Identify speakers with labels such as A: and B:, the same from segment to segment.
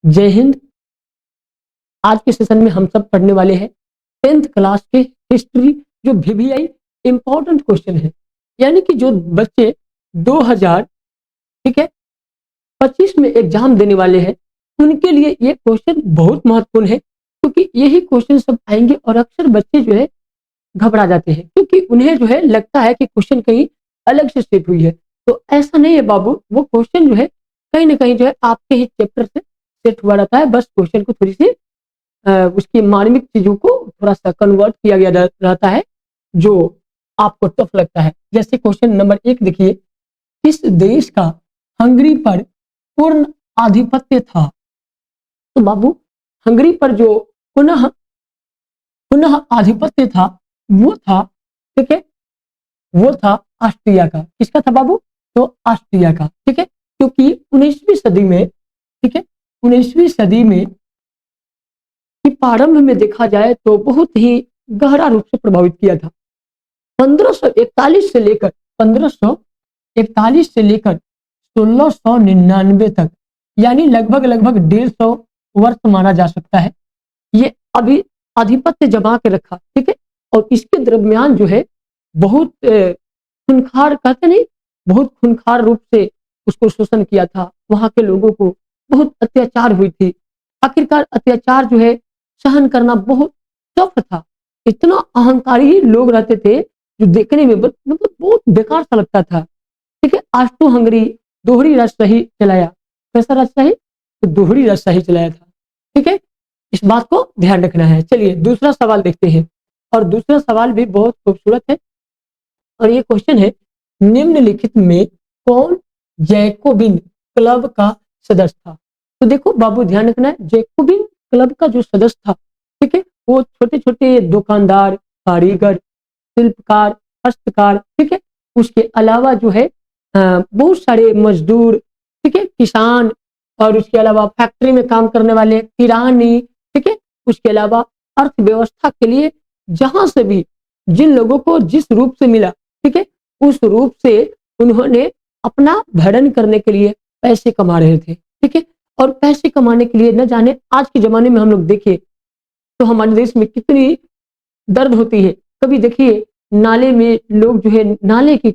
A: जय हिंद। आज के सेशन में हम सब पढ़ने वाले हैं 10th क्लास के हिस्ट्री, जो वीवीआई इंपॉर्टेंट क्वेश्चन है, यानी कि जो बच्चे 2000 ठीक है 25 में एग्जाम देने वाले हैं उनके लिए ये क्वेश्चन बहुत महत्वपूर्ण है, क्योंकि यही क्वेश्चन सब आएंगे और अक्सर बच्चे जो है घबरा जाते हैं, क्योंकि उन्हें जो है लगता है कि क्वेश्चन कहीं अलग से सेट हुई है। तो ऐसा नहीं है बाबू, वो क्वेश्चन जो है कहीं ना कहीं जो है आपके ही चैप्टर से सेट हुआ रहता है। बस क्वेश्चन को थोड़ी सी उसकी मार्मिक चीजों को थोड़ा सा कन्वर्ट किया गया रहता है जो आपको टफ लगता है। जैसे क्वेश्चन नंबर 1 देखिए, किस देश का हंगरी पर पूर्ण आधिपत्य था? तो बाबू हंगरी पर जो पुनः पुनः आधिपत्य था वो था, ठीक है, वो था ऑस्ट्रिया का। किसका था बाबू? तो ऑस्ट्रिया का, ठीक है, क्योंकि 19वीं सदी में, ठीक है, 19वीं सदी में कि प्रारंभ में देखा जाए तो बहुत ही गहरा रूप से प्रभावित किया था। 1541 से लेकर 1541 से लेकर 1699 तक, यानी लगभग लगभग 150 वर्ष माना जा सकता है, ये अभी आधिपत्य जमा के रखा, ठीक है। और इसके दरमियान जो है बहुत खूंखार, कहते नहीं, बहुत खूंखार रूप से उसको शोषण किया था। वहां के लोगों को बहुत अत्याचार हुई थी। आखिरकार अत्याचार जो है सहन करना बहुत टफ था। इतना अहंकारी लोग रहते थे जो देखने में मतलब बहुत बेकार सा लगता था, ठीक है। ऑस्ट्रो हंगरी दोहरी राजशाही चलाया। कैसा राजशाही? तो दोहरी राजशाही चलाया था, ठीक है। इस बात को ध्यान रखना है। चलिए दूसरा सवाल देखते हैं, और दूसरा सवाल भी बहुत खूबसूरत है, और ये क्वेश्चन है, निम्नलिखित में कौन जैकोबिन क्लब का सदस्य था? तो देखो बाबू ध्यान रखना है, जैकोबिन क्लब का जो सदस्य था, ठीक है, वो छोटे छोटे दुकानदार, कारीगर, शिल्पकार, हस्तकार, ठीक है, उसके अलावा जो है बहुत सारे मजदूर, ठीक है, किसान, और उसके अलावा फैक्ट्री में काम करने वाले किरानी, ठीक है, उसके अलावा अर्थव्यवस्था के लिए जहां से भी जिन लोगों को जिस रूप से मिला, ठीक है, उस रूप से उन्होंने अपना भरण करने के लिए पैसे कमा रहे थे, ठीक है। और पैसे कमाने के लिए न जाने आज के जमाने में हम लोग देखें तो हमारे देश में कितनी दर्द होती है। कभी देखिए नाले में लोग जो है नाले की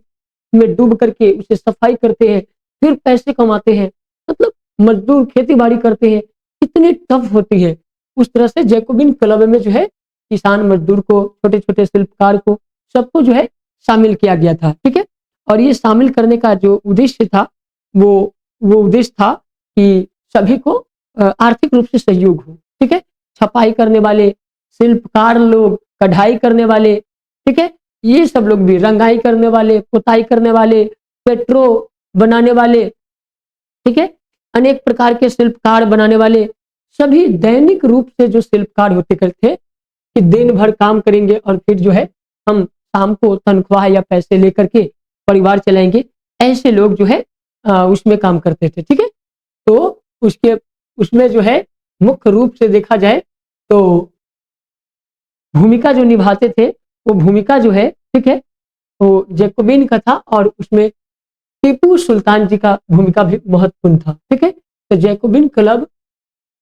A: में डूब करके उसे सफाई करते हैं, फिर पैसे कमाते हैं। मतलब मजदूर खेती बाड़ी करते हैं, कितनी टफ होती है। उस तरह से जैकोबिन क्लब में जो है किसान मजदूर को, छोटे छोटे शिल्पकार को, सबको जो है शामिल किया गया था, ठीक है। और ये शामिल करने का जो उद्देश्य था वो उद्देश्य था कि सभी को आर्थिक रूप से सहयोग हो, ठीक है। छपाई करने वाले, शिल्पकार लोग, कढ़ाई करने वाले, ठीक है, ये सब लोग भी, रंगाई करने वाले, पुताई करने वाले, पेट्रो बनाने वाले, ठीक है, अनेक प्रकार के शिल्पकार बनाने वाले, सभी दैनिक रूप से जो शिल्पकार होते थे कि दिन भर काम करेंगे और फिर जो है हम शाम को तनख्वाह या पैसे लेकर के परिवार चलाएंगे, ऐसे लोग जो है उसमें काम करते थे, ठीक है। तो उसके उसमें जो है मुख्य रूप से देखा जाए तो भूमिका जो निभाते थे, वो भूमिका जो है, ठीक है, वो जैकोबिन का था, और उसमें टीपू सुल्तान जी का भूमिका भी महत्वपूर्ण था, ठीक है। तो जैकोबिन क्लब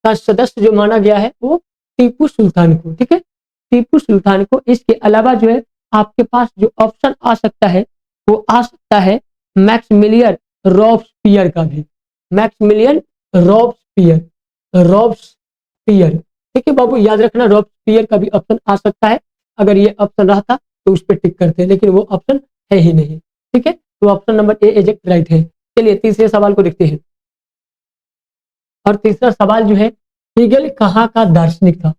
A: का सदस्य जो माना गया है वो टीपू सुल्तान को, ठीक है, टीपू सुल्तान को। इसके अलावा जो है आपके पास जो ऑप्शन आ सकता है वो आ सकता है मैक्सिमिलियन रॉब्सपियर का भी, मैक्सिमिलियन रॉब्सपियर, ठीक है बाबू, याद रखना रॉब्सपियर का भी ऑप्शन आ सकता है। अगर ये ऑप्शन रहता तो उस पर टिक करते, लेकिन वो ऑप्शन है ही नहीं, ठीक है। तो option number A exact right है। चलिए तीसरे सवाल को देखते हैं, और तीसरा सवाल जो है, हीगल कहाँ का दार्शनिक था?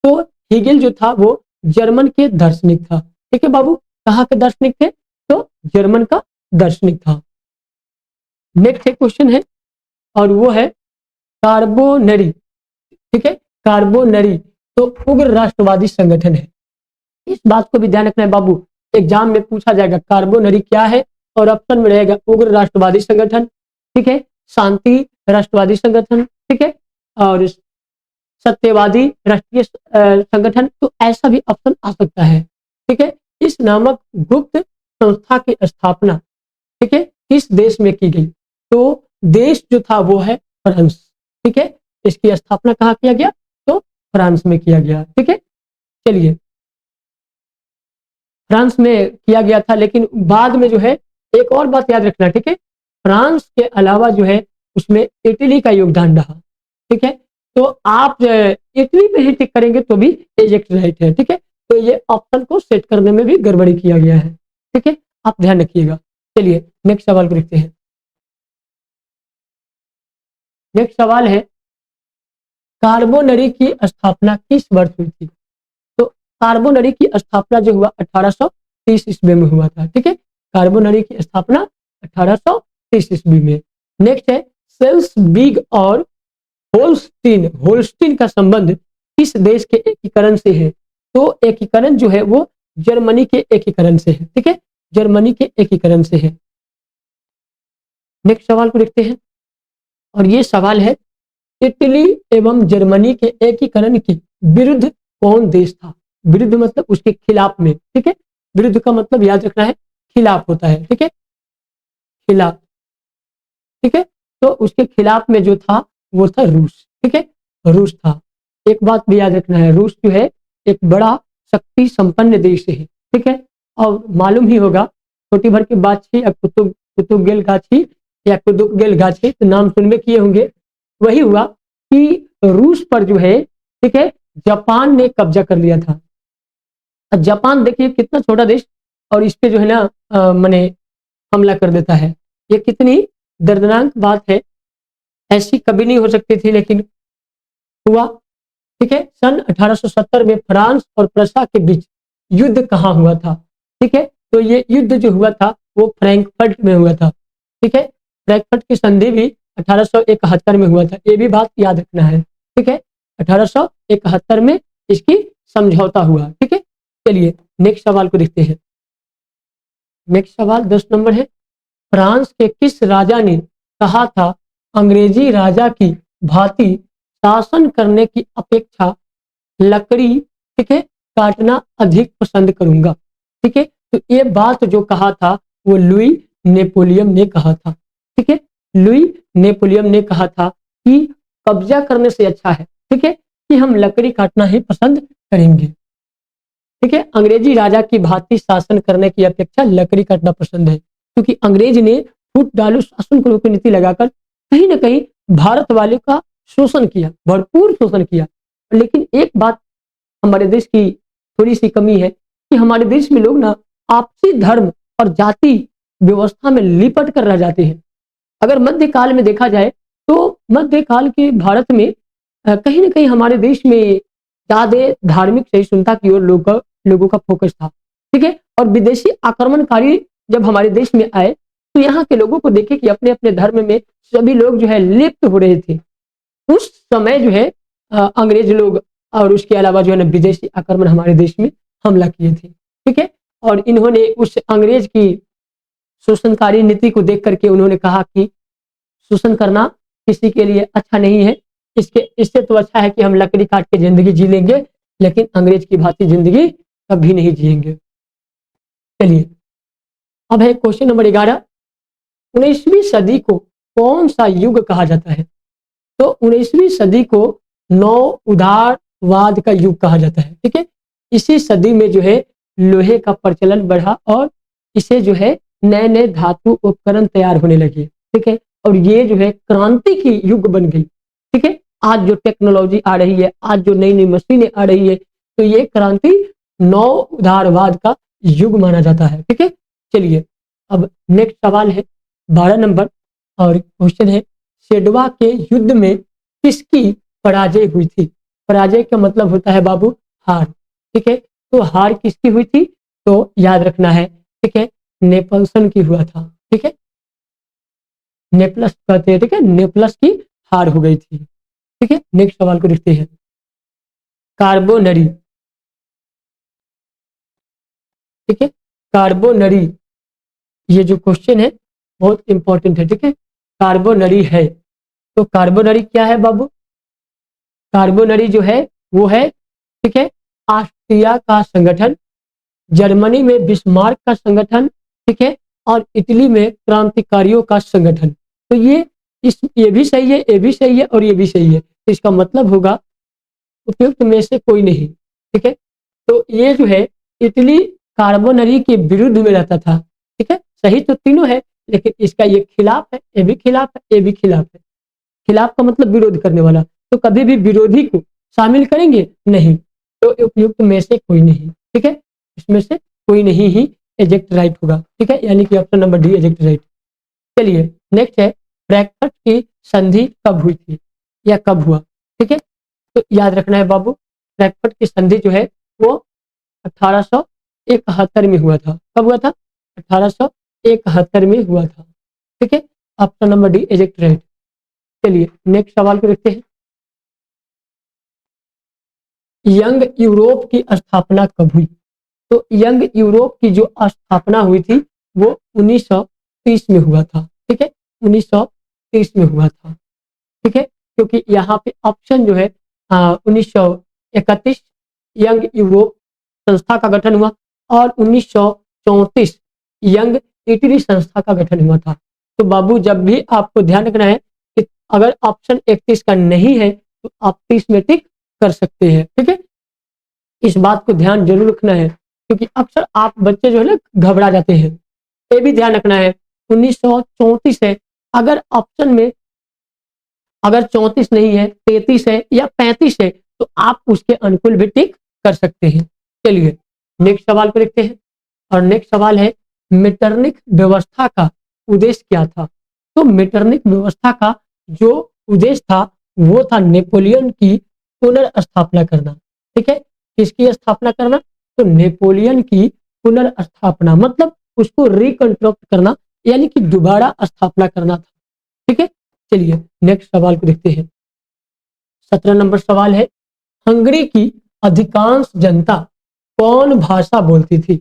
A: तो हीगल जो था वो जर्मन के दार्शनिक था, ठीक है बाबू। कहाँ के दार्शनिक थे? तो जर्मन का दार्शनिक था। नेक्स्ट एक क्वेश्चन है, और वो है कार्बोनरी, ठीक है, कार्बोनरी तो उग्र राष्ट्रवादी संगठन है। इस बात को भी ध्यान रखना है बाबू, एग्जाम में पूछा जाएगा कार्बोनरी क्या है, और ऑप्शन में रहेगा उग्र राष्ट्रवादी संगठन, ठीक है, शांति राष्ट्रवादी संगठन, ठीक है, और सत्यवादी राष्ट्रीय संगठन। तो ऐसा भी ऑप्शन आ सकता है, ठीक है। इस नामक गुप्त संस्था की स्थापना, ठीक है, किस देश में की गई? तो देश जो था वो है फ्रांस, ठीक है। इसकी स्थापना कहाँ किया गया? तो फ्रांस में किया गया। ठीक है, चलिए फ्रांस में किया गया था, लेकिन बाद में जो है एक और बात याद रखना, ठीक है, फ्रांस के अलावा जो है उसमें इटली का योगदान रहा। ठीक है, तो आप इटली पे ही टिक करेंगे तो भी एग्जैक्ट राइट है। ठीक है, तो ये ऑप्शन को सेट करने में भी गड़बड़ी किया गया है। ठीक है, आप ध्यान रखिएगा। चलिए नेक्स्ट सवाल को देखते हैं। नेक्स्ट सवाल है, कार्बोनरी की स्थापना किस वर्ष हुई थी? तो कार्बोनरी की स्थापना जो हुआ 1830 ईस्वी में हुआ था। ठीक है, कार्बोनरी की स्थापना 1830 ईस्वी में। नेक्स्ट है, सेल्स बिग और होल्स्टीन, होल्स्टीन का संबंध किस देश के एकीकरण से है? तो एकीकरण जो है वो जर्मनी के एकीकरण से है। ठीक है, जर्मनी के एकीकरण से है। नेक्स्ट सवाल को देखते हैं, और ये सवाल है, इटली एवं जर्मनी के एकीकरण के विरुद्ध कौन देश था? विरुद्ध मतलब उसके खिलाफ में। ठीक है, विरुद्ध का मतलब याद रखना है खिलाफ होता है। ठीक है, खिलाफ। ठीक है, तो उसके खिलाफ में जो था वो था रूस। ठीक है, रूस था। एक बात भी याद रखना है, रूस जो है एक बड़ा शक्ति संपन्न देश है। ठीक है, और मालूम ही होगा छोटी भर की बाछी या कुतुब गेल गाछी या कुतुब गेल गाछी, तो नाम सुनबे किए होंगे। वही हुआ कि रूस पर जो है, ठीक है, जापान ने कब्जा कर लिया था। अब जापान देखिए कितना छोटा देश, और इस पे जो है ना माने हमला कर देता है। ये कितनी दर्दनाक बात है, ऐसी कभी नहीं हो सकती थी लेकिन हुआ। ठीक है, सन 1870 में फ्रांस और प्रशा के बीच युद्ध कहाँ हुआ था? ठीक है, तो ये युद्ध जो हुआ था वो फ्रैंकफर्ट में हुआ था। ठीक है, फ्रैंकफर्ट की संधि भी 1871 में हुआ था, ये भी बात याद रखना है। ठीक है, 1871 में इसकी समझौता हुआ। ठीक है, चलिए नेक्स्ट सवाल को देखते हैं। नेक्स्ट सवाल 10 नंबर है, फ्रांस के किस राजा ने कहा था अंग्रेजी राजा की भांति शासन करने की अपेक्षा लकड़ी, ठीक है, काटना अधिक पसंद करूंगा? ठीक है, तो ये बात जो कहा था वो लुई नेपोलियन ने कहा था। ठीक है, लुई नेपोलियन ने कहा था कि कब्जा करने से अच्छा है, ठीक है, कि हम लकड़ी काटना ही पसंद करेंगे। ठीक है, अंग्रेजी राजा की भांति शासन करने की अपेक्षा लकड़ी काटना पसंद है, क्योंकि अंग्रेज ने फूट डालू शासन करो की नीति लगाकर कहीं ना कहीं भारत वाले का शोषण किया, भरपूर शोषण किया। लेकिन एक बात हमारे देश की थोड़ी सी कमी है कि हमारे देश में लोग ना आपसी धर्म और जाति व्यवस्था में लिपट कर रह जाते हैं। अगर मध्यकाल में देखा जाए तो मध्यकाल के भारत में कहीं ना कहीं हमारे देश में ज्यादा धार्मिक सहिष्णुता की ओर लोगों का फोकस था। ठीक है, और विदेशी आक्रमणकारी जब हमारे देश में आए तो यहाँ के लोगों को देखे कि अपने अपने धर्म में सभी लोग जो है लिप्त हो रहे थे। उस समय जो है अंग्रेज लोग और उसके अलावा जो है ना विदेशी आक्रमण हमारे देश में हमला किए थे। ठीक है, और इन्होंने उस अंग्रेज की शोषणकारी नीति को देख करके उन्होंने कहा कि शोषण करना किसी के लिए अच्छा नहीं है, इससे तो अच्छा है कि हम लकड़ी काट के जिंदगी जी लेंगे, लेकिन अंग्रेज की भांति जिंदगी कभी नहीं जिएंगे। चलिए अब है क्वेश्चन नंबर 11, 19वीं सदी को कौन सा युग कहा जाता है? तो 19वीं सदी को नौ उदारवाद का युग कहा जाता है। ठीक है, इसी सदी में जो है लोहे का प्रचलन बढ़ा और इसे जो है नए नए धातु उपकरण तैयार होने लगे। ठीक है, और ये जो है क्रांति की युग बन गई। ठीक है, आज जो टेक्नोलॉजी आ रही है, आज जो नई नई मशीनें आ रही है, तो ये क्रांति नौ उदारवाद का युग माना जाता है। ठीक है, चलिए अब नेक्स्ट सवाल है 12 नंबर, और क्वेश्चन है, सेडवा के युद्ध में किसकी पराजय हुई थी? पराजय का मतलब होता है बाबू हार। ठीक है, तो हार किसकी हुई थी? तो याद रखना है, ठीक है, नेपल्सन की हुआ था। ठीक है, नेपलस कहते हैं। ठीक है, नेपलस की हार हो गई थी। ठीक है, नेक्स्ट सवाल को देखते हैं, कार्बोनरी। ठीक है, कार्बोनरी, ये जो क्वेश्चन है बहुत इंपॉर्टेंट है। ठीक है, कार्बोनरी है, तो कार्बोनरी क्या है बाबू? कार्बोनरी जो है वो है, ठीक है, ऑस्ट्रिया का संगठन, जर्मनी में बिस्मार्क का संगठन, ठीक है, और इटली में क्रांतिकारियों का संगठन। तो ये भी सही है, ये भी सही है और ये भी सही है। तो इसका मतलब होगा उपयुक्त में से कोई नहीं। ठीक है, तो ये जो है इटली कार्बोनरी के विरुद्ध में रहता था। ठीक है, सही तो तीनों है, लेकिन इसका ये खिलाफ है, ये भी खिलाफ है, ये भी खिलाफ है। खिलाफ का मतलब विरोध करने वाला, तो कभी भी विरोधी को शामिल करेंगे नहीं, तो उपयुक्त में से कोई नहीं। ठीक है, इसमें से कोई नहीं ही एजेक्ट राइट होगा। ठीक है, यानी कि option number D exact right. चलिए नेक्स्ट है, ब्रैकेट की संधि कब हुई थी या कब हुआ। ठीक है, तो याद रखना है बाबू, ब्रैकेट की संधि जो है वो 1871 में हुआ था। कब हुआ था? 1871 में हुआ था। ठीक है, option number D exact right. चलिए नेक्स्ट सवाल को देखते हैं, यंग यूरोप की स्थापना कब हुई? तो यंग यूरोप की जो स्थापना हुई थी वो 1930 में हुआ था। ठीक है, 1930 में हुआ था। ठीक है, क्योंकि यहाँ पे ऑप्शन जो है 1931 यंग यूरोप संस्था का गठन हुआ और 1934 यंग इटली संस्था का गठन हुआ था। तो बाबू जब भी आपको ध्यान रखना है कि अगर ऑप्शन 31 का नहीं है तो आप 30 में टिक कर सकते हैं। ठीक है, इस बात को ध्यान जरूर रखना है, क्योंकि अक्सर आप बच्चे जो है ना घबरा जाते हैं। ये भी ध्यान रखना है 1934 है, अगर ऑप्शन में अगर 34 नहीं है, 33 है या 35 है तो आप उसके अनुकूल भी टिक कर सकते हैं। चलिए नेक्स्ट सवाल को देखते हैं, और नेक्स्ट सवाल है, मेटरनिक व्यवस्था का उद्देश्य क्या था? तो मेटरनिक व्यवस्था का जो उद्देश्य था वो था नेपोलियन की पुनर्स्थापना करना। ठीक है, किसकी स्थापना करना? तो नेपोलियन की पुनर्स्थापना, मतलब उसको रिकंस्ट्रक्ट करना, यानी कि दोबारा स्थापना करना था। ठीक है, चलिए नेक्स्ट सवाल को देखते हैं। 17 नंबर सवाल है, हंगरी की अधिकांश जनता कौन भाषा बोलती थी?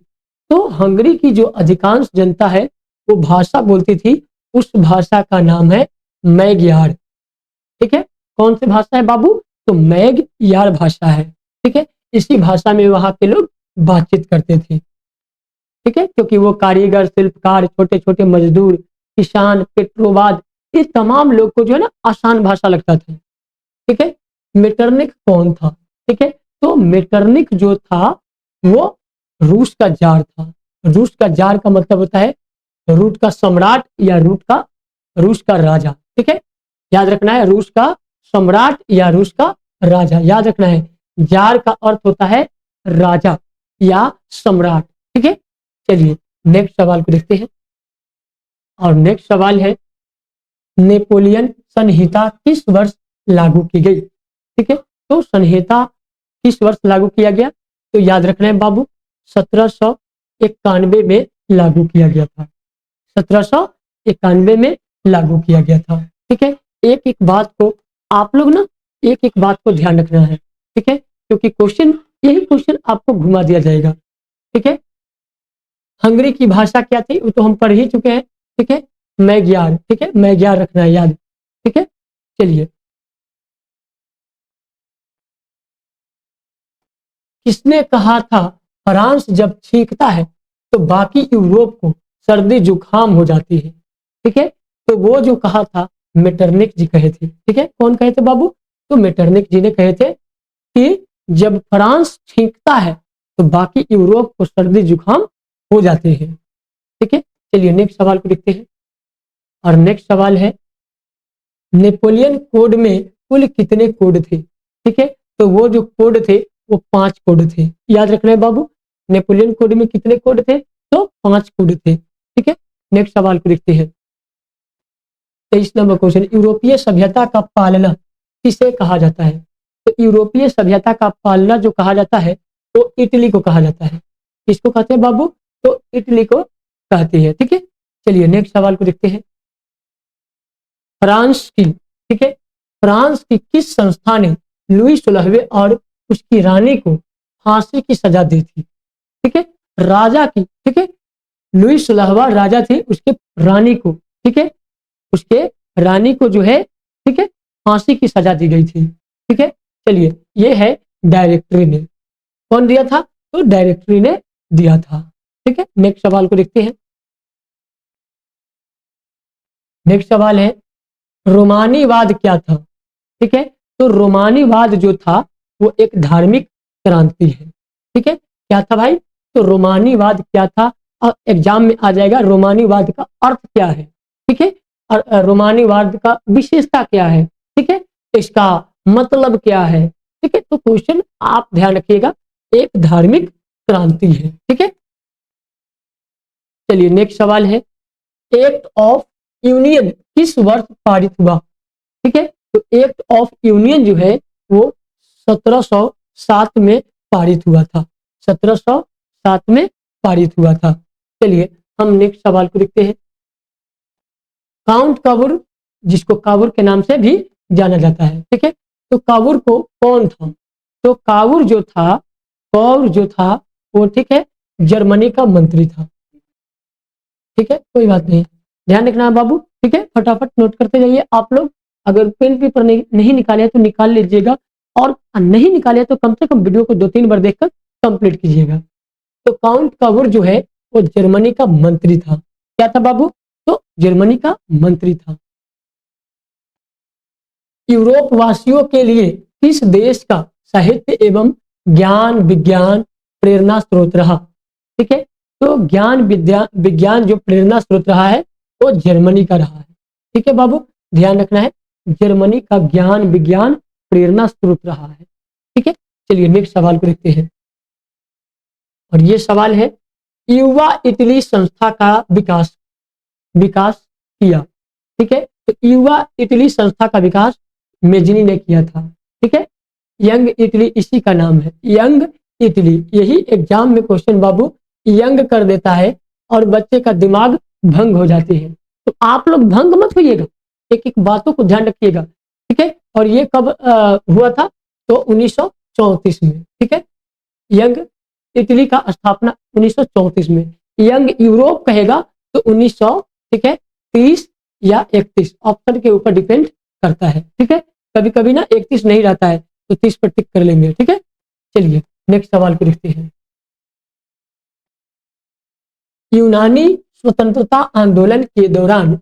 A: तो हंगरी की जो अधिकांश जनता है वो भाषा बोलती थी, उस भाषा का नाम है मैग्यार। ठीक है, कौन सी भाषा है बाबू? तो मैग्यार भाषा है। ठीक है, इसी भाषा में वहां के लोग बातचीत करते थे। ठीक है, क्योंकि वो कारीगर, शिल्पकार, छोटे छोटे मजदूर, किसान, पेट्रोवाद, ये तमाम लोग को जो है ना आसान भाषा लगता था। ठीक है, मेटरनिक कौन था? ठीक है, तो मेटरनिक जो था वो रूस का जार था। रूस का जार का मतलब होता है रूस का सम्राट या रूस का राजा। ठीक है, याद रखना है, रूस का सम्राट या रूस का राजा, याद रखना है। जार का अर्थ होता है राजा या सम्राट। ठीक है, चलिए नेक्स्ट सवाल को देखते हैं, और नेक्स्ट सवाल है, नेपोलियन संहिता किस वर्ष लागू की गई? ठीक है, तो संहिता किस वर्ष लागू किया गया? तो याद रखना है बाबू, 1791 में लागू किया गया था। 1791 में लागू किया गया था। ठीक है, एक एक बात को आप लोग ना एक एक बात को ध्यान रखना है। ठीक है, क्योंकि यही क्वेश्चन आपको घुमा दिया जाएगा। ठीक है, हंगरी की भाषा क्या थी वो तो हम पढ़ ही चुके हैं। ठीक है, मैग्यार। ठीक है, मैग्यार रखना है याद। ठीक है, चलिए, किसने कहा था फ्रांस जब छींकता है तो बाकी यूरोप को सर्दी जुकाम हो जाती है? ठीक है, तो वो जो कहा था मेटरनिक जी कहे थे। ठीक है, कौन कहे थे बाबू? तो मेटरनिक जी ने कहे थे कि जब फ्रांस छींकता है तो बाकी यूरोप को सर्दी जुकाम हो जाते हैं। ठीक है, चलिए नेक्स्ट सवाल को देखते हैं, और नेक्स्ट सवाल है, नेपोलियन कोड में कुल कितने कोड थे? ठीक है, तो वो जो कोड थे वो 5 कोड थे। याद रखना है बाबू, नेपोलियन कोड में कितने कोड थे? तो 5 कोड थे। ठीक है, नेक्स्ट सवाल को देखते हैं, 23 नंबर क्वेश्चन, यूरोपीय सभ्यता का पालना किसे कहा जाता है? तो यूरोपीय सभ्यता का पालना जो कहा जाता है वो इटली को कहा जाता है। किसको कहते हैं बाबू? तो इटली को कहते हैं। ठीक है, चलिए नेक्स्ट सवाल को देखते हैं, फ्रांस की, ठीक है, फ्रांस की किस संस्था ने लुई 16वें और उसकी रानी को फांसी की सजा दी थी? ठीक है, राजा की, ठीक है, लुई 16वां राजा थे, उसके रानी को, ठीक है, उसके रानी को जो है, ठीक है, फांसी की सजा दी गई थी। ठीक है, चलिए ये है डायरेक्टरी ने। कौन दिया था? तो डायरेक्टरी ने दिया था। ठीक है, नेक्स्ट सवाल को देखते हैं, नेक्स्ट सवाल है, रोमानीवाद क्या था? ठीक है, तो रोमानीवाद जो था वो एक धार्मिक क्रांति है। ठीक है, क्या था भाई? तो रोमानीवाद क्या था? और एग्जाम में आ जाएगा रोमानीवाद का अर्थ क्या है। ठीक है, और रोमानीवाद का विशेषता क्या है। ठीक है, इसका मतलब क्या है। ठीक है, तो क्वेश्चन आप ध्यान रखिएगा, एक धार्मिक क्रांति है। ठीक है, चलिए नेक्स्ट सवाल है, एक्ट ऑफ यूनियन किस वर्ष पारित हुआ? ठीक है, तो एक्ट ऑफ यूनियन जो है वो 1707 में पारित हुआ था। 1707 में पारित हुआ था। चलिए हम नेक्स्ट सवाल को देखते हैं। काउंट काबूर, जिसको काबूर के नाम से भी जाना जाता है। ठीक है, तो काबूर को कौन था? तो काबूर जो था, काबूर जो था वो, ठीक है, जर्मनी का मंत्री था। ठीक है, कोई बात नहीं, ध्यान रखना है बाबू। ठीक है, फटाफट नोट करते जाइए आप लोग। अगर पेन पेपर नहीं निकाले तो निकाल लीजिएगा, और नहीं निकाले तो कम से कम वीडियो को 2-3 बार देखकर कंप्लीट कीजिएगा। तो काउंट काबूर जो है वो जर्मनी का मंत्री था। क्या था बाबू? तो जर्मनी का मंत्री था। यूरोप वासियों के लिए किस देश का साहित्य एवं ज्ञान विज्ञान प्रेरणा स्रोत रहा? ठीक है, तो ज्ञान विज्ञान जो प्रेरणा स्रोत रहा है वो जर्मनी का रहा है। ठीक है बाबू, ध्यान रखना है, जर्मनी का ज्ञान विज्ञान प्रेरणा स्रोत रहा है। ठीक है, चलिए नेक्स्ट सवाल को देखते हैं, और ये सवाल है, युवा इटली संस्था का विकास किया। ठीक है, तो युवा इटली संस्था का विकास मेजनी ने किया था। ठीक है, यंग इटली इसी का नाम है, यंग इटली। यही एग्जाम में क्वेश्चन बाबू यंग कर देता है और बच्चे का दिमाग भंग हो जाती है। तो आप लोग भंग मत होइएगा, एक एक बातों को ध्यान रखिएगा। ठीक है, और ये कब हुआ था? तो 1934 में। ठीक है, यंग इटली का स्थापना 1934 में। यंग यूरोप कहेगा तो 1900, ठीक है, 30 या 31, ऑप्शन के ऊपर डिपेंड करता है। ठीक है, कभी कभी ना 31 नहीं रहता है तो 30 पर टिक कर लेंगे। ठीक है, चलिए नेक्स्ट सवाल को देखते हैं। यूनानी स्वतंत्रता आंदोलन के दौरान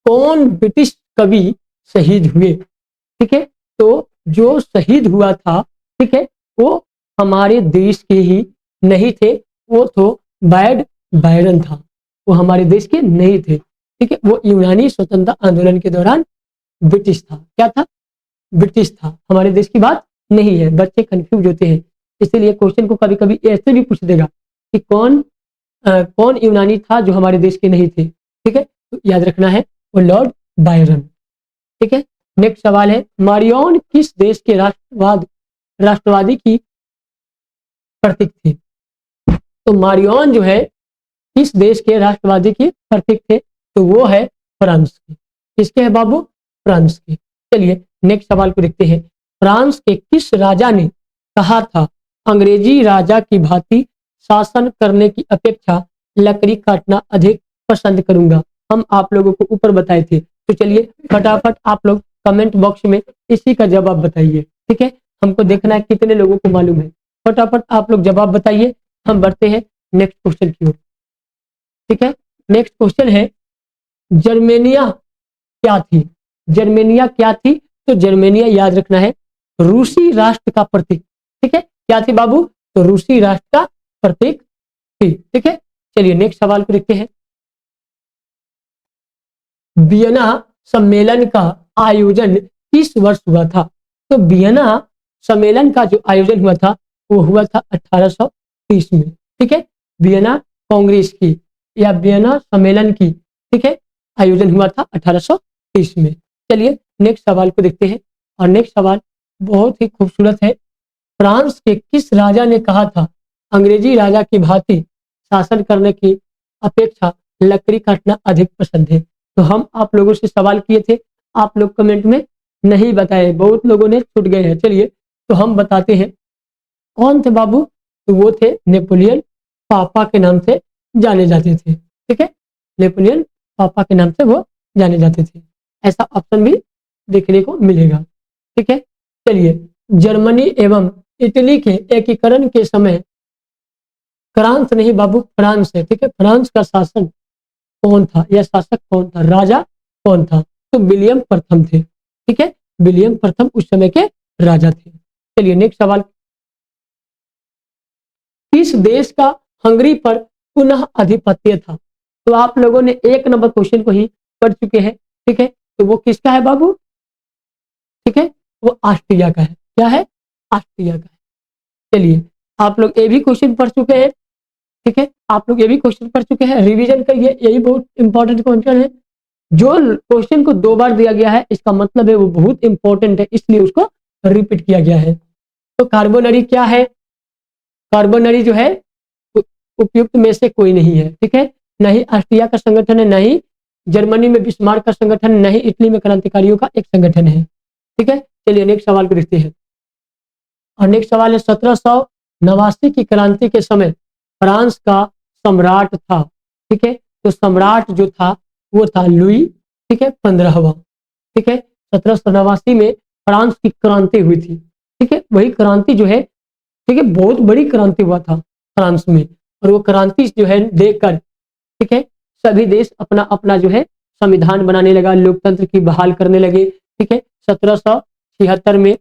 A: कौन ब्रिटिश कवि शहीद हुए? ठीक है, तो जो शहीद हुआ था, ठीक है, वो हमारे देश के ही नहीं थे, वो तो लॉर्ड बायरन था, वो हमारे देश के नहीं थे। ठीक है, वो यूनानी स्वतंत्रता आंदोलन के दौरान ब्रिटिश था। क्या था? ब्रिटिश था, हमारे देश की बात नहीं है। बच्चे कंफ्यूज होते हैं, इसीलिए क्वेश्चन को कभी कभी ऐसे भी पूछ देगा कि कौन यूनानी था जो हमारे देश के नहीं थे। ठीक है, तो याद रखना है वो लॉर्ड बायरन। ठीक है, नेक्स्ट सवाल है, मारियन किस देश के राष्ट्रवादी की प्रतीक थी? तो मारियन जो है किस देश के राष्ट्रवादी की प्रतीक थे? तो वो है फ्रांस की। किसके है बाबू? फ्रांस की। चलिए नेक्स्ट सवाल को देखते हैं, फ्रांस के किस राजा ने कहा था, अंग्रेजी राजा की भांति शासन करने की अपेक्षा लकड़ी काटना अधिक पसंद करूंगा? हम आप लोगों को ऊपर बताए थे। तो चलिए फटाफट आप लोग कमेंट बॉक्स में इसी का जवाब बताइए। ठीक है, हमको देखना है कितने लोगों को मालूम है। फटाफट आप लोग जवाब बताइए, हम बढ़ते हैं नेक्स्ट क्वेश्चन की ओर। ठीक है, नेक्स्ट क्वेश्चन है, जर्मेनिया क्या थी? जर्मेनिया क्या थी? तो जर्मेनिया याद रखना है रूसी राष्ट्र का प्रतीक। ठीक है, क्या थी बाबू? तो रूसी राष्ट्र का प्रतीक थी। ठीक है, चलिए नेक्स्ट सवाल को देखते हैं, वियना सम्मेलन का आयोजन किस वर्ष हुआ था? तो वियना सम्मेलन का जो आयोजन हुआ था वो हुआ था 1830 में। ठीक है, वियना कांग्रेस की या वियना सम्मेलन की, ठीक है, आयोजन हुआ था 1830 में। चलिए नेक्स्ट सवाल को देखते हैं, और नेक्स्ट सवाल बहुत ही खूबसूरत है, फ्रांस के किस राजा ने कहा था, अंग्रेजी राजा की भांति शासन करने की अपेक्षा लकड़ी काटना अधिक पसंद है? तो हम आप लोगों से सवाल किए थे, आप लोग कमेंट में नहीं बताए, बहुत लोगों ने छूट गए हैं। चलिए तो हम बताते हैं, कौन थे बाबू? तो वो थे नेपोलियन, पापा के नाम से जाने जाते थे। ठीक है, नेपोलियन पापा के नाम से वो जाने जाते थे। ऐसा ऑप्शन भी देखने को मिलेगा। ठीक है, चलिए जर्मनी एवं इटली के एकीकरण के समय, फ्रांस नहीं बाबू, फ्रांस है। ठीक है, फ्रांस का शासन कौन था या शासक कौन था, राजा कौन था? तो विलियम प्रथम थे। ठीक है, विलियम प्रथम उस समय के राजा थे। चलिए नेक्स्ट सवाल, किस देश का हंगरी पर पुनः आधिपत्य था? तो आप लोगों ने 1 नंबर क्वेश्चन को ही पढ़ चुके हैं, ठीक है। तो वो किसका है बाबू? ठीक है, वो ऑस्ट्रिया का है। क्या है? ऑस्ट्रिया का है। चलिए, आप लोग ये भी क्वेश्चन पढ़ चुके हैं, ठीक है, आप लोग ये भी क्वेश्चन पढ़ चुके हैं, रिवीजन करिए, यही बहुत इंपॉर्टेंट क्वेश्चन है। जो क्वेश्चन को 2 बार दिया गया है इसका मतलब है वो बहुत इंपॉर्टेंट है, इसलिए उसको रिपीट किया गया है। तो कार्बोनरी क्या है? कार्बोनरी जो है उपयुक्त में से कोई नहीं है, ठीक है। न ही ऑस्ट्रिया का संगठन है, न ही जर्मनी में बिस्मार्क का संगठन, न ही इटली में क्रांतिकारियों का एक संगठन है, ठीक है। चलिए नेक्स्ट सवाल को देखते हैं। और नेक्स्ट सवाल है, 1789 की क्रांति के समय फ्रांस का सम्राट था, ठीक है। तो सम्राट जो था वो था लुई, ठीक है, 15वां, ठीक है। 1789 में फ्रांस की क्रांति हुई थी, ठीक है। वही क्रांति जो है, ठीक है, बहुत बड़ी क्रांति हुआ था फ्रांस में, और वो क्रांति जो है देखकर, ठीक है, सभी देश अपना अपना जो है संविधान बनाने लगा, लोकतंत्र की बहाल करने लगे, ठीक है। 1776 में,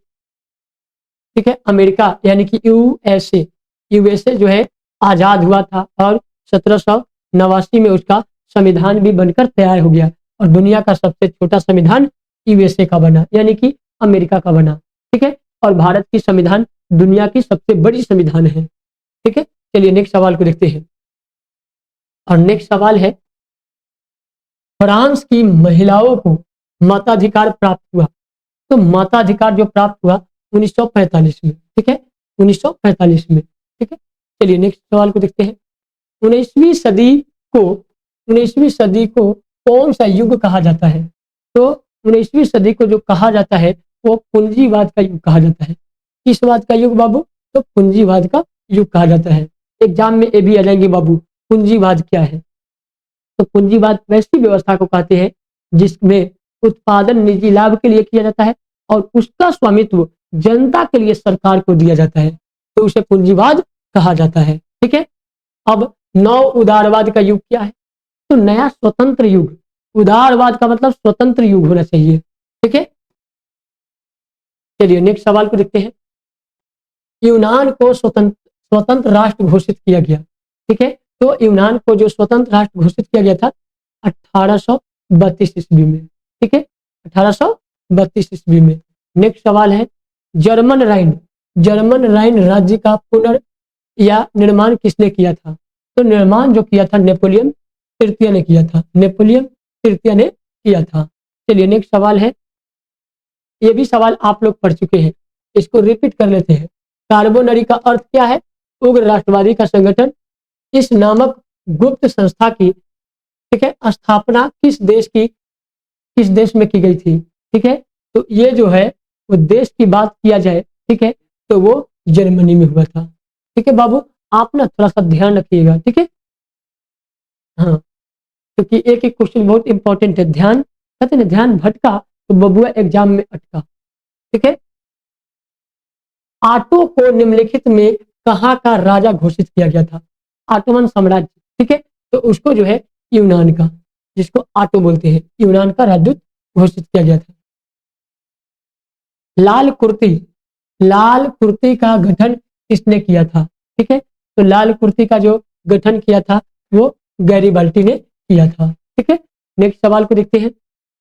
A: ठीक है, अमेरिका यानी कि यूएसए जो है आजाद हुआ था, और 1789 में उसका संविधान भी बनकर तैयार हो गया, और दुनिया का सबसे छोटा संविधान यूएसए का बना, यानी कि अमेरिका का बना, ठीक है। और भारत की संविधान दुनिया की सबसे बड़ी संविधान है, ठीक है। चलिए नेक्स्ट सवाल को देखते हैं। और नेक्स्ट सवाल है, फ्रांस की महिलाओं को मताधिकार प्राप्त हुआ। तो मताधिकार जो प्राप्त हुआ 1945 में, ठीक है, 1945 में, ठीक है। चलिए नेक्स्ट सवाल को देखते हैं। 19वीं सदी को 19वीं सदी को कौन सा युग कहा जाता है? तो 19वीं सदी को जो कहा जाता है वो पूंजीवाद का युग कहा जाता है। किस वाद का युग बाबू? तो पूंजीवाद का युग कहा जाता है। एग्जाम में ये भी आ जाएंगे बाबू, पूंजीवाद क्या है? तो पूंजीवाद वैसी व्यवस्था को कहते हैं जिसमें उत्पादन निजी लाभ के लिए किया जाता है और उसका स्वामित्व जनता के लिए सरकार को दिया जाता है, तो उसे पूंजीवाद कहा जाता है, ठीक है। अब नव उदारवाद का युग क्या है? तो नया स्वतंत्र युग, उदारवाद का मतलब स्वतंत्र युग होना चाहिए, ठीक है। चलिए नेक्स्ट सवाल को देखते हैं। यूनान को स्वतंत्र राष्ट्र घोषित किया गया, ठीक है। तो यूनान को जो स्वतंत्र राष्ट्र घोषित किया गया था 1832 ईस्वी में, ठीक है, 1832 ईस्वी में। नेक्स्ट सवाल है, जर्मन राइन राज्य का निर्माण किसने किया था? तो निर्माण जो किया था नेपोलियन तृतीय ने किया था, नेपोलियन तृतीय ने किया था। चलिए नेक्स्ट सवाल है, ये भी सवाल आप लोग पढ़ चुके हैं, इसको रिपीट कर लेते हैं। कार्बोनरी का अर्थ क्या है? उग्र राष्ट्रवादी का संगठन। इस नामक गुप्त संस्था की, ठीक है, स्थापना किस देश में की गई थी? ठीक है, तो ये जो है वो देश की बात किया जाए, ठीक है, तो वो जर्मनी में हुआ था, ठीक है बाबू। आप ना थोड़ा सा ध्यान रखिएगा, ठीक है। हाँ, क्योंकि एक एक क्वेश्चन बहुत इंपॉर्टेंट है। ध्यान कहते हैं ना, ध्यान भटका तो बबुआ एग्जाम में अटका, ठीक है। आटो को निम्नलिखित में कहाँ का राजा घोषित किया गया था? ऑटोमन साम्राज्य, ठीक है, तो उसको जो है यूनान का, जिसको आटो बोलते हैं, यूनान का राजदूत घोषित किया गया था। लाल कुर्ती का गठन किसने किया था? ठीक है, तो लाल कुर्ती का जो गठन किया था वो गैरीबाल्टी ने किया था, ठीक है। नेक्स्ट सवाल को देखते हैं।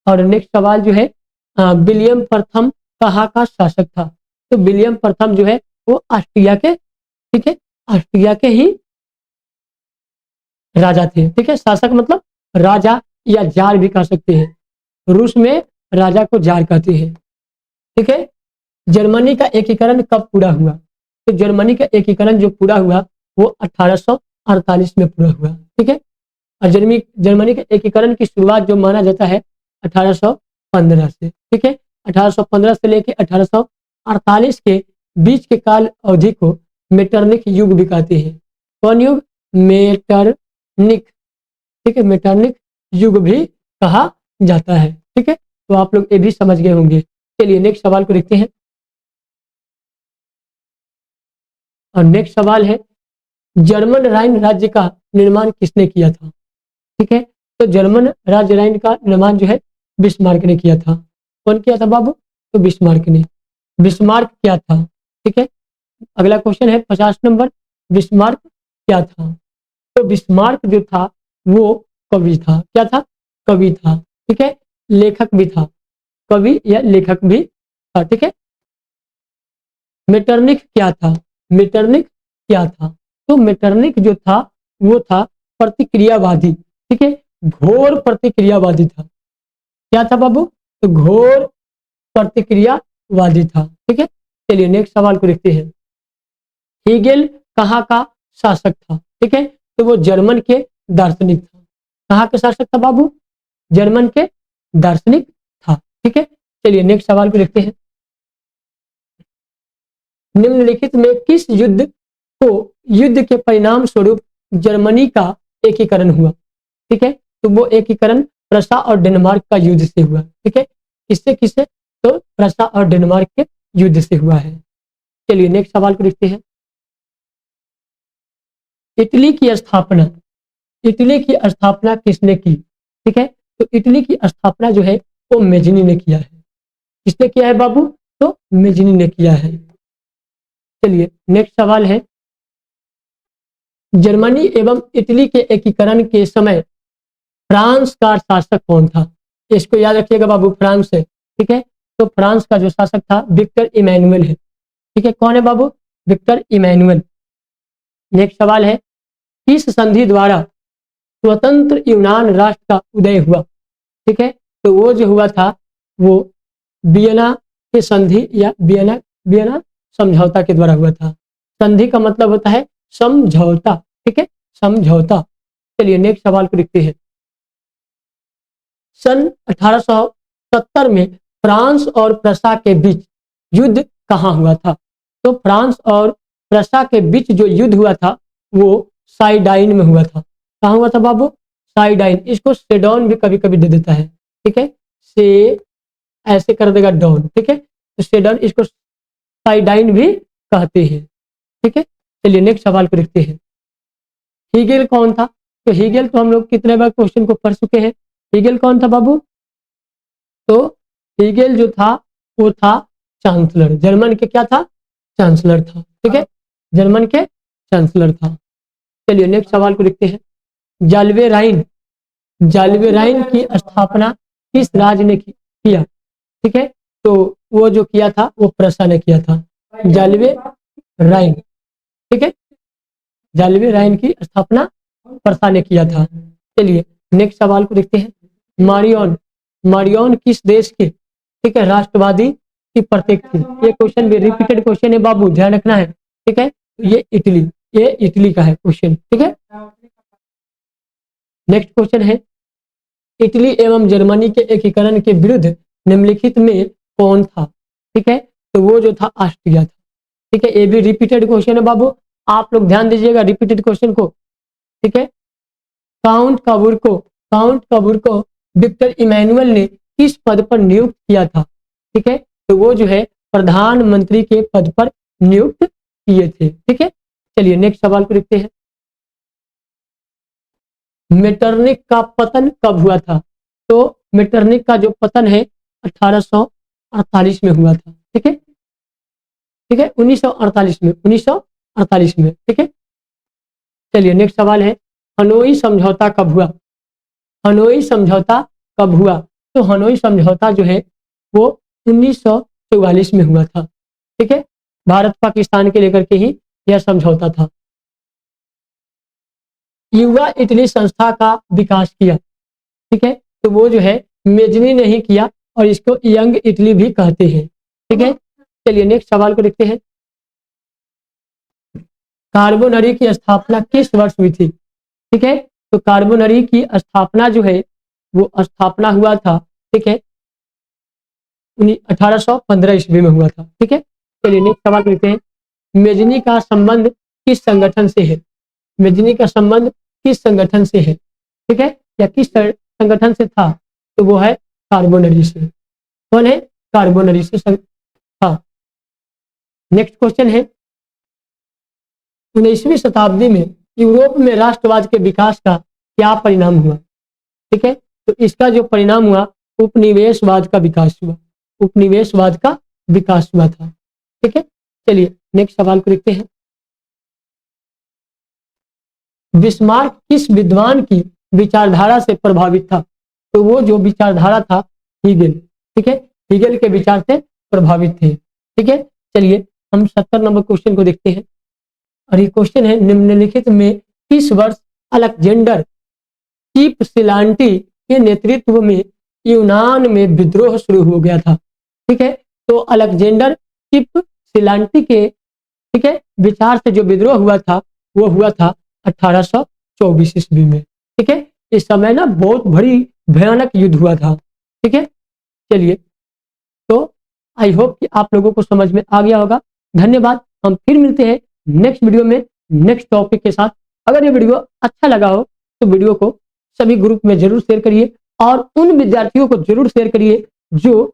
A: और नेक्स्ट सवाल जो है, विलियम प्रथम कहाँ का शासक था? तो विलियम प्रथम जो है वो ऑस्ट्रिया के, ठीक है, ऑस्ट्रिया के ही राजा थे, ठीक है। शासक मतलब राजा या जार भी कह सकते हैं। रूस में राजा को जार कहते हैं, ठीक है। जर्मनी का एकीकरण कब पूरा हुआ? तो जर्मनी का एकीकरण जो पूरा हुआ वो 1848 में पूरा हुआ, ठीक है। और जर्मनी के एकीकरण की शुरुआत जो माना जाता है 1815 से, ठीक है। 1815 से लेकर 1848 के बीच के काल अवधि को मेटरनिक युग भी कहते हैं। कौन युग? मेटरनिक, ठीक है, मेटरनिक युग भी कहा जाता है, ठीक है। तो आप लोग ये भी समझ गए होंगे। चलिए नेक्स्ट सवाल को देखते हैं। और नेक्स्ट सवाल है, जर्मन राइन राज्य का निर्माण किसने किया था? ठीक है, तो जर्मन राज्य राइन का निर्माण जो है बिस्मार्क ने किया था। कौन किया था बाबू? तो बिस्मार्क ने। बिस्मार्क क्या था? ठीक है, अगला क्वेश्चन है 50 नंबर, बिस्मार्क क्या था? तो बिस्मार्क जो था वो कवि था। क्या था? कवि था। ठीक है, लेखक भी था, कवि या लेखक भी था। ठीक है, मेटरनिक क्या था? मेटरनिक क्या था? तो मेटरनिक जो था वो था प्रतिक्रियावादी। ठीक है, घोर प्रतिक्रियावादी था। क्या था बाबू? तो घोर प्रतिक्रियावादी था। ठीक है, चलिए नेक्स्ट सवाल को देखते हैं। हीगेल कहाँ का शासक था? ठीक है, तो वो जर्मन के दार्शनिक था। कहाँ के शासक था बाबू? जर्मन के दार्शनिक था। ठीक है, चलिए नेक्स्ट सवाल को देखते हैं। निम्नलिखित में किस युद्ध को युद्ध के परिणाम स्वरूप जर्मनी का एकीकरण हुआ? ठीक है, तो वो एकीकरण प्रसा और डेनमार्क का युद्ध से हुआ। ठीक है, किससे किससे? तो प्रसा और डेनमार्क के युद्ध से हुआ है। चलिए नेक्स्ट सवाल को देखते हैं। इटली की स्थापना, इटली की स्थापना किसने की? ठीक है, तो इटली की स्थापना जो है वो मेजनी ने किया है। किसने किया है बाबू? तो मेजनी ने किया है। चलिए नेक्स्ट सवाल है, जर्मनी एवं इटली के एकीकरण के समय फ्रांस का शासक कौन था? इसको याद रखिएगा बाबू, फ्रांस है। ठीक है, तो फ्रांस का जो शासक था विक्टर इमैनुअल है। ठीक है, कौन है बाबू? Victor Emmanuel. नेक्स्ट सवाल है, किस संधि द्वारा स्वतंत्र यूनान राष्ट्र का उदय हुआ? ठीक है, तो वो जो हुआ था वो वियना के संधि या वियना वियना समझौता के द्वारा हुआ था। संधि का मतलब होता है समझौता। ठीक है, समझौता। चलिए नेक्स्ट सवाल को देखते हैं। सन 1870 में फ्रांस और प्रसा के बीच युद्ध कहाँ हुआ था? तो फ्रांस और प्रसा के बीच जो युद्ध हुआ था वो साइडाइन में हुआ था। कहाँ हुआ था बाबू? साइडाइन। इसको सेडॉन भी कभी कभी दे देता है। ठीक है, से ऐसे कर देगा डॉन। ठीक है, तो सेडॉन, इसको साइडाइन भी कहते हैं। ठीक है, चलिए नेक्स्ट सवाल को देखते हैं। हीगेल कौन था? तो हीगेल तो हम लोग कितने बार क्वेश्चन को पढ़ चुके हैं। हीगेल कौन था बाबू? तो हीगेल जो था वो था चांसलर, जर्मन के क्या था? चांसलर था। ठीक है, जर्मन के चांसलर था। चलिए नेक्स्ट सवाल को देखते हैं। जाल्वे राइन, जाल्वे राइन की स्थापना किस राज्य ने किया? ठीक है, तो वो जो किया था वो प्रसा ने किया था, जाल्वे राइन। ठीक है, जाल्वे राइन की स्थापना प्रसा ने किया था। चलिए नेक्स्ट सवाल को देखते हैं। मारियन, मारियन किस देश के, ठीक है, राष्ट्रवादी की प्रतीक थी? ये क्वेश्चन भी रिपीटेड क्वेश्चन है बाबू, ध्यान रखना है। ठीक है, ये इटली, ये इटली का है क्वेश्चन। ठीक है, नेक्स्ट क्वेश्चन है, इटली एवं जर्मनी के एकीकरण के विरुद्ध निम्नलिखित में कौन था? ठीक है, तो वो जो था ऑस्ट्रिया था। ठीक है, ये भी रिपीटेड क्वेश्चन है बाबू, आप लोग ध्यान दीजिएगा रिपीटेड क्वेश्चन को। ठीक है, काउंट कबूर को विक्टर इमैनुअल ने किस पद पर नियुक्त किया था? ठीक है, तो वो जो है प्रधानमंत्री के पद पर नियुक्त किए थे। ठीक है, चलिए नेक्स्ट सवाल को देखते हैं। मेटरनिक का पतन कब हुआ था? तो मेटरनिक का जो पतन है 1848 में हुआ था। ठीक है, ठीक है, 1948 में, 1948 में। ठीक है, चलिए नेक्स्ट सवाल है, हनोई समझौता कब हुआ? हनोई समझौता कब हुआ? तो हनोई समझौता जो है वो 1944 में हुआ था। ठीक है, भारत पाकिस्तान के लेकर के ही यह समझौता था। युवा इटली संस्था का विकास किया। ठीक है, तो वो जो है मेजनी ने ही किया और इसको यंग इटली भी कहते हैं। ठीक है, चलिए नेक्स्ट सवाल को देखते हैं। कार्बोनरी की स्थापना किस वर्ष हुई थी? ठीक है, तो कार्बोनरी की स्थापना जो है वो स्थापना हुआ था, ठीक है, 1815 ईस्वी में हुआ था। ठीक है, चलिए नेक्स्ट सवाल देखते हैं। मेजनी का संबंध किस संगठन से है? मेजनी का संबंध किस संगठन से है? ठीक है, या किस संगठन से था? तो वो है कार्बोनरी से। कौन है? कार्बोनरी से था। नेक्स्ट क्वेश्चन है, 19वीं शताब्दी में यूरोप में राष्ट्रवाद के विकास का क्या परिणाम हुआ? ठीक है, तो इसका जो परिणाम हुआ उपनिवेशवाद का विकास हुआ। उपनिवेशवाद का विकास हुआ था। ठीक है, चलिए नेक्स्ट सवाल को देखते हैं। बिस्मार्क किस विद्वान की विचारधारा से प्रभावित था? तो वो जो विचारधारा था हीगेल। ठीक है, हीगेल के विचार से प्रभावित थे। ठीक है, चलिए हम 70 नंबर क्वेश्चन को देखते हैं। और ये क्वेश्चन है, निम्नलिखित में किस वर्ष अलेक्जेंडर कीपसिलांटी के नेतृत्व में यूनान में विद्रोह शुरू हो गया था? ठीक है, तो अलेक्जेंडर कीपसिलांटी के, ठीक है, विचार से जो विद्रोह हुआ था वो हुआ था 1824 ईस्वी में। ठीक है, इस समय ना बहुत बड़ी भयानक युद्ध हुआ था। ठीक है, चलिए तो आई होप कि आप लोगों को समझ में आ गया होगा। धन्यवाद, हम फिर मिलते हैं नेक्स्ट वीडियो में नेक्स्ट टॉपिक के साथ। अगर ये वीडियो अच्छा लगा हो तो वीडियो को सभी ग्रुप में जरूर शेयर करिए और उन विद्यार्थियों को जरूर शेयर करिए जो,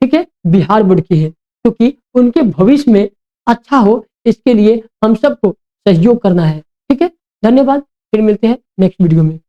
A: ठीक है, बिहार बोर्ड की है, क्योंकि उनके भविष्य में अच्छा हो इसके लिए हम सबको सहयोग करना है। ठीक है, धन्यवाद, फिर मिलते हैं नेक्स्ट वीडियो में।